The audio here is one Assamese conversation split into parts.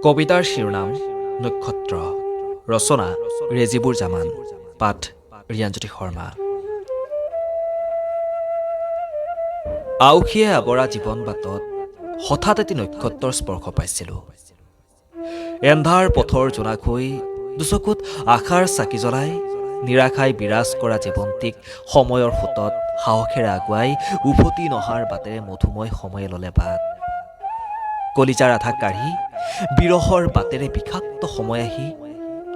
কবিতাৰ শিৰোনাম নক্ষত্ৰ। ৰচনা ৰেজিবুৰ জামান। পাঠ ৰিয়াঞ্জ্যোতি শৰ্মা। আওখীয়ে আৱৰা জীৱন বাটত হঠাৎ এটি নক্ষত্ৰৰ স্পৰ্শ পাইছিলোঁ। এন্ধাৰ পথৰ জোনাকৈ দুচকুত আশাৰ চাকি জ্বলাই নিৰাশাই বিৰাজ কৰা জীৱন্তীক সময়ৰ সোঁতত সাহসেৰে আগুৱাই উভতি নহাৰ বাটেৰে মধুময় সময়ে ল'লে বাট। কলিজাৰ আধা কাঢ়ি বিৰহৰ বাটেৰে বিষাক্ত সময় আহি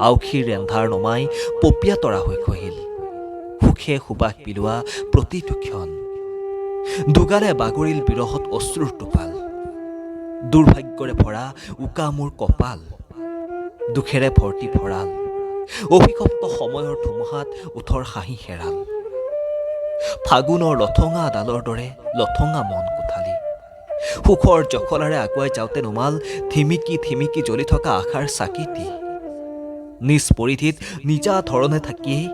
আওখীৰ এন্ধাৰ নমাই পপীয়া তৰা হৈ খহিল। সুখে সুবাস বিলোৱা প্ৰতিটো ক্ষণ দুগালে বাগৰিল বিৰহত অশ্ৰুৰ টোপাল। দুৰ্ভাগ্যৰে ভৰা উকা মোৰ কপাল, দুখেৰে ভৰ্তি ভঁৰাল, অভিশপ্ত সময়ৰ ধুমুহাত উঠৰ হাঁহি হেৰাল। ফাগুনৰ লঠঙা ডালৰ দৰে লঠঙা মন কোঠালি, সুখৰ জখলাৰে আগুৱাই যাওঁতে নুমাল থিমিকি থিমিকি জ্বলি থকা আশাৰ চাকিটি। নিজ পৰিধিত নিজা ধৰণে থাকিয়েই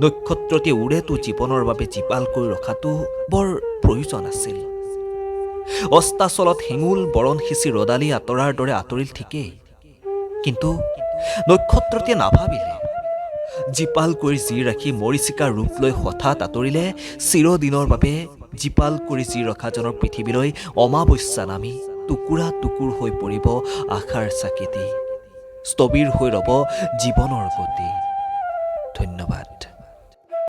নক্ষত্ৰটি উৰেটো জীৱনৰ বাবে জীপাল কৰি ৰখাটো বৰ প্ৰয়োজন আছিল। অস্তাচলত হেঙুল বৰণ সিঁচি ৰদালি আঁতৰাৰ দৰে আঁতৰিল ঠিকেই, কিন্তু নক্ষত্ৰটিয়ে নাভাবিলে জীপাল কৰি জী ৰাখি মৰীচিকাৰ ৰূপ লৈ হঠাৎ আঁতৰিলে চিৰদিনৰ বাবে জীপাল কৰি জী ৰখাজনৰ পৃথিৱীলৈ অমাৱস্যা নামি টুকুৰা টুকুৰ হৈ পৰিব আশাৰ চাকিটি। স্থবিৰ হৈ ৰ'ব জীৱনৰ গতি। ধন্যবাদ।